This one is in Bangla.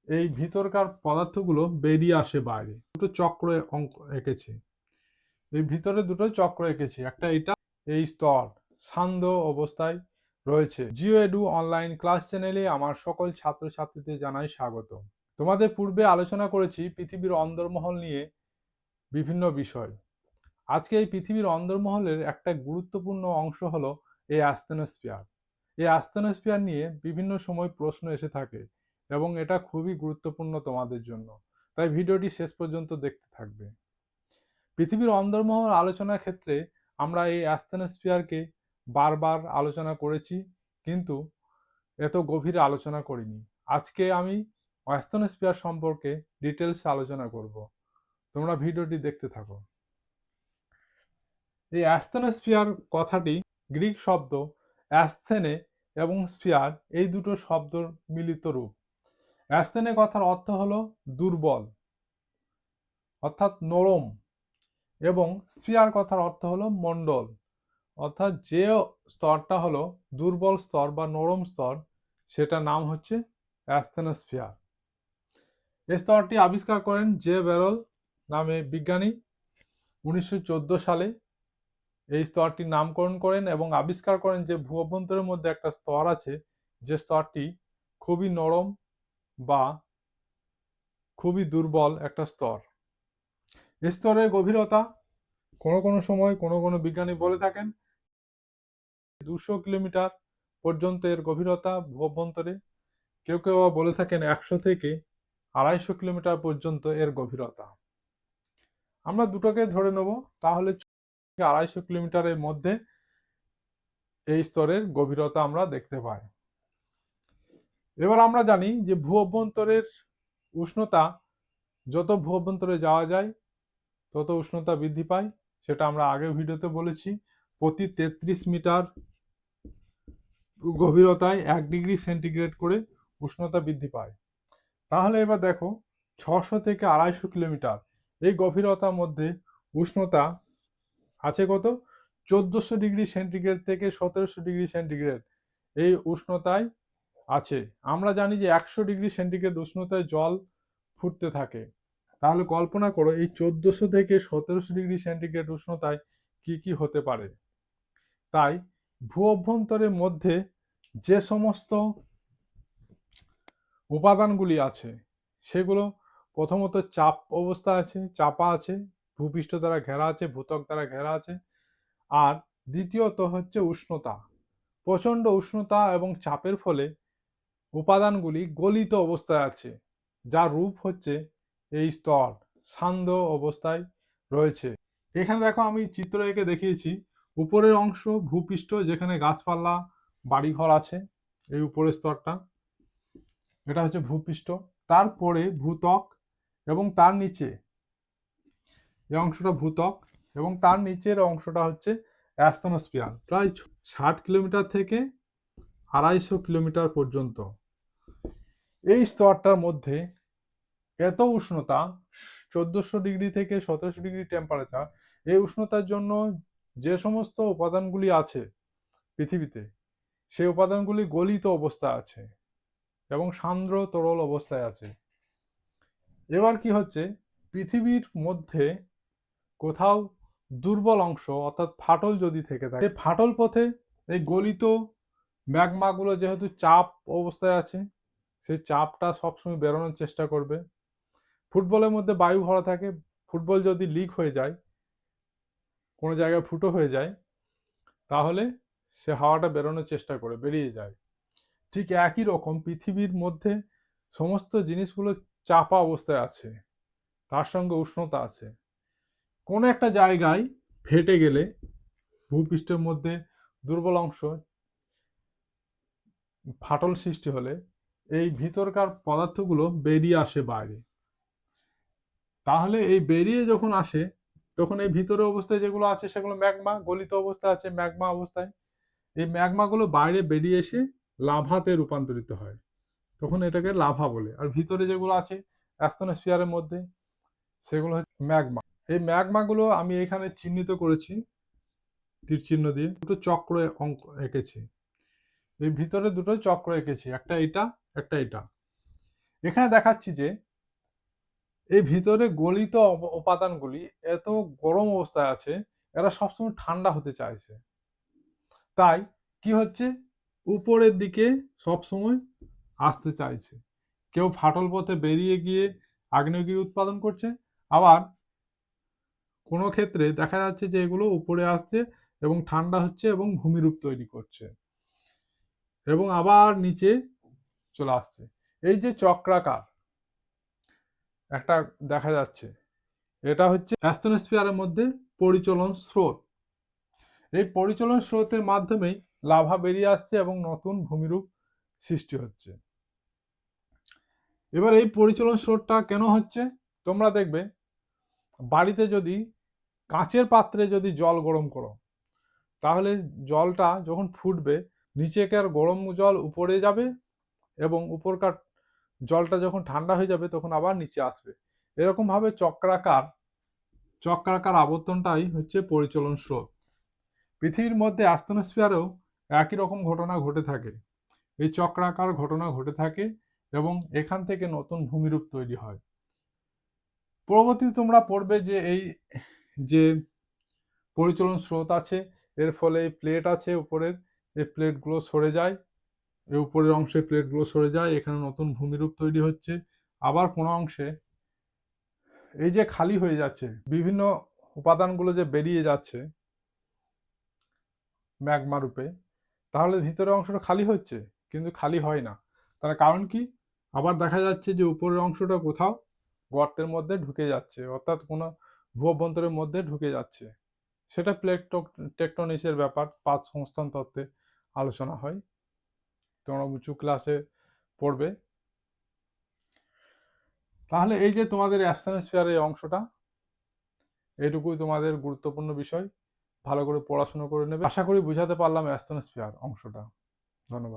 এই ভিতরকার পদার্থগুলো বেরিয়ে আসে বাইরে। দুটো চক্র অঙ্ক এঁকেছি। এই ভিতরে দুটো চক্র এঁকেছি, একটা এটা, এই স্তর সান্ধ্য অবস্থায় রয়েছে। জিও এডু অনলাইন ক্লাস চ্যানেলে আমার সকল ছাত্রছাত্রীদের জানাই স্বাগত। তোমাদের পূর্বে আলোচনা করেছি পৃথিবীর অন্দরমহল নিয়ে বিভিন্ন বিষয়। আজকে এই পৃথিবীর অন্দরমহলের একটা গুরুত্বপূর্ণ অংশ হলো এই অ্যাস্টেনোস্ফিয়ার। এই অ্যাস্টেনোস্ফিয়ার নিয়ে বিভিন্ন সময় প্রশ্ন এসে থাকে এবং এটা খুবই গুরুত্বপূর্ণ তোমাদের জন্য, তাই ভিডিওটি শেষ পর্যন্ত দেখতে থাকবে। পৃথিবীর অন্দরমহল আলোচনার ক্ষেত্রে আমরা এই অ্যাস্টেনোস্ফিয়ারকে বারবার আলোচনা করেছি, কিন্তু এত গভীরে আলোচনা করিনি। আজকে আমি অ্যাস্টেনোস্ফিয়ার সম্পর্কে ডিটেলস আলোচনা করব। তোমরা ভিডিওটি দেখতে থাকো। এই অ্যাস্টেনোস্ফিয়ার কথাটি গ্রিক শব্দ অ্যাসথেনে এবং স্ফিয়ার এই দুটো শব্দর মিলিত রূপ। অ্যাসথেনে কথার অর্থ হলো দুর্বল অর্থাৎ নরম, এবং স্ফিয়ার কথার অর্থ হলো মণ্ডল, অর্থাৎ যে স্তরটা হলো দুর্বল স্তর বা নরম স্তর, সেটার নাম হচ্ছে অ্যাসথেনোস্ফিয়ার। এই স্তরটি আবিষ্কার করেন জে ব্যারল নামে বিজ্ঞানী 1914 সালে। এই স্তরটির নামকরণ করেন এবং আবিষ্কার করেন যে ভূ অভ্যন্তরের মধ্যে একটা স্তর আছে, যে স্তরটি খুবই নরম বা খুবই দুর্বল একটা স্তর। স্তরের গভীরতা কোনো কোনো সময় কোনো কোনো বিজ্ঞানী বলে থাকেন 200 কিলোমিটার পর্যন্ত এর গভীরতা ভূ অভ্যন্তরে। কেউ কেউ বলে থাকেন 100 থেকে 250 কিলোমিটার পর্যন্ত এর গভীরতা। আমরা দুটোকে ধরে নেব, তাহলে 250 কিলোমিটারের মধ্যে এই স্তরের গভীরতা আমরা দেখতে পাই। এবার আমরা জানি যে ভূ অভ্যন্তরের উষ্ণতা, যত ভূ অভ্যন্তরে যাওয়া যায় তত উষ্ণতা বৃদ্ধি পায়। সেটা আমরা আগের ভিডিওতে বলেছি। প্রতি 33 মিটার গভীরতায় 1 ডিগ্রি সেন্টিগ্রেড করে উষ্ণতা বৃদ্ধি পায়। তাহলে এবার দেখো 600 থেকে 250 কিলোমিটার এই গভীরতার মধ্যে উষ্ণতা আছে কত? 1400 ডিগ্রি সেন্টিগ্রেড থেকে 1700 ডিগ্রি সেন্টিগ্রেড এই উষ্ণতায় আছে। আমরা জানি যে 100 ডিগ্রি সেন্টিগ্রেড উষ্ণতায় জল ফুটতে থাকে। তাহলে কল্পনা করো এই 1400 থেকে 1700 ডিগ্রি সেন্টিগ্রেড উষ্ণতায় কি কি হতে পারে। তাই ভূ অভ্যন্তরের মধ্যে যে সমস্ত উপাদানগুলি আছে সেগুলো প্রথমত চাপ অবস্থা আছে, চাপা আছে, ভূপৃষ্ঠ দ্বারা ঘেরা আছে, ভূত্বক দ্বারা ঘেরা আছে। আর দ্বিতীয়ত হচ্ছে উষ্ণতা। প্রচণ্ড উষ্ণতা এবং চাপের ফলে উপাদানগুলি গলিত অবস্থায় আছে, যার রূপ হচ্ছে এই স্তর সান্ধ্য অবস্থায় রয়েছে। এখানে দেখো আমি চিত্র এঁকে দেখিয়েছি। উপরের অংশ ভূপৃষ্ঠ, যেখানে গাছপালা বাড়িঘর আছে, এই উপরের স্তরটা, এটা হচ্ছে ভূপৃষ্ঠ। তারপরে ভূত্বক, এবং তার নিচে এই অংশটা ভূত্বক, এবং তার নিচের অংশটা হচ্ছে অ্যাস্টেনোস্ফিয়ার। প্রায় 60 কিলোমিটার থেকে 250 কিলোমিটার পর্যন্ত এই স্তরটার মধ্যে এত উষ্ণতা, 1400 ডিগ্রি থেকে 1700 ডিগ্রি টেম্পারেচার। এই উষ্ণতার জন্য যে সমস্ত উপাদানগুলি আছে পৃথিবীতে, সেই উপাদানগুলি গলিত অবস্থায় আছে এবং সান্দ্র তরল অবস্থায় আছে। এবার কি হচ্ছে, পৃথিবীর মধ্যে কোথাও দুর্বল অংশ অর্থাৎ ফাটল যদি থেকে থাকে, ফাটল পথে এই গলিত ম্যাগমাগুলো যেহেতু চাপ অবস্থায় আছে, সেই চাপটা সবসময় বেরোনোর চেষ্টা করবে। ফুটবলের মধ্যে বায়ু ভরা থাকে, ফুটবল যদি লিক হয়ে যায়, কোনো জায়গায় ফুটো হয়ে যায়, তাহলে সে হাওয়াটা বেরোনোর চেষ্টা করে, বেরিয়ে যায়। ঠিক একই রকম পৃথিবীর মধ্যে সমস্ত জিনিসগুলো চাপা অবস্থায় আছে, তার সঙ্গে উষ্ণতা আছে। কোনো একটা জায়গায় ফেটে গেলে, ভূপৃষ্ঠের মধ্যে দুর্বল অংশ ফাটল সৃষ্টি হলে এই ভিতরকার পদার্থগুলো বেরিয়ে আসে বাইরে। তাহলে এই বেরিয়ে যখন আসে, তখন এই ভিতরে অবস্থায় যেগুলো আছে সেগুলো ম্যাগমা, গলিত অবস্থায় আছে ম্যাগমা অবস্থায়। এই ম্যাগমাগুলো বাইরে বেরিয়ে এসে লাভাতে রূপান্তরিত হয়, তখন এটাকে লাভা বলে। আর ভিতরে যেগুলো আছে অ্যাস্টেনোস্ফিয়ারের মধ্যে, সেগুলো হচ্ছে ম্যাগমা। এই ম্যাগমাগুলো আমি এখানে চিহ্নিত করেছি তীর চিহ্ন দিয়ে, দুটো চক্র অঙ্ক এঁকেছি। এই ভিতরে দুটো চক্র এঁকেছি, একটা এটা একটা এটা। এখানে দেখাচ্ছি যে এই ভিতরে গলিত উপাদানগুলি এত গরম অবস্থায় আছে, এরা সবসময় ঠান্ডা হতে চাইছে। তাই কি হচ্ছে, উপরের দিকে সবসময় আসতে চাইছে। কেউ ফাটল পথে বেরিয়ে গিয়ে আগ্নেয়গিরি উৎপাদন করছে, আবার কোনো ক্ষেত্রে দেখা যাচ্ছে যে এগুলো উপরে আসছে এবং ঠান্ডা হচ্ছে এবং ভূমিরূপ তৈরি করছে এবং আবার নিচে চলে আসছে। এই যে চক্রাকার একটা দেখা যাচ্ছে, এটা হচ্ছে অ্যাস্টেনোস্ফিয়ারের মধ্যে পরিচলন স্রোত। এই পরিচলন স্রোতের মাধ্যমেই লাভা বেরিয়ে আসছে এবং নতুন ভূমিরূপ সৃষ্টি হচ্ছে। এবার এই পরিচলন স্রোতটা কেন হচ্ছে, তোমরা দেখবে বাড়িতে যদি কাঁচের পাত্রে যদি জল গরম করো, তাহলে জলটা যখন ফুটবে নিচেকার গরম জল উপরে যাবে এবং উপরকার জলটা যখন ঠান্ডা হয়ে যাবে তখন আবার নিচে আসবে। এরকম ভাবে চক্রাকার আবর্তনটাই হচ্ছে পরিচলন স্রোত। পৃথিবীর মধ্যে অ্যাস্টেনোস্ফিয়ারেও একই রকম ঘটনা ঘটে থাকে। এই চক্রাকার ঘটনা ঘটে থাকে এবং এখান থেকে নতুন ভূমিরূপ তৈরি হয়। পরবর্তীতে তোমরা পড়বে যে এই যে পরিচলন স্রোত আছে, এর ফলে এই প্লেট আছে উপরের, এই প্লেটগুলো সরে যায়, এই উপরের অংশে প্লেটগুলো সরে যায়, এখানে নতুন ভূমিরূপ তৈরি হচ্ছে। আবার কোনো অংশে এই যে খালি হয়ে যাচ্ছে, বিভিন্ন উপাদানগুলো যে বেরিয়ে যাচ্ছে ম্যাগমা রূপে, তাহলে ভিতরের অংশটা খালি হচ্ছে, কিন্তু খালি হয় না। তার কারণ কি, আবার দেখা যাচ্ছে যে উপরের অংশটা কোথাও গর্তের মধ্যে ঢুকে যাচ্ছে, অর্থাৎ কোনো ভূঅভ্যন্তরের মধ্যে ঢুকে যাচ্ছে। সেটা প্লেট টেকটনিক্সের ব্যাপার, পাত সংস্থান তত্ত্বে আলোচনা হয়, তোমরা উঁচু ক্লাসে পড়বে। তাহলে এই যে তোমাদের অ্যাস্টেনোস্ফিয়ার এই অংশটা, এইটুকুই তোমাদের গুরুত্বপূর্ণ বিষয়, ভালো করে পড়াশোনা করে নেবে। আশা করি বুঝাতে পারলাম অ্যাস্টেনোস্ফিয়ার অংশটা। ধন্যবাদ।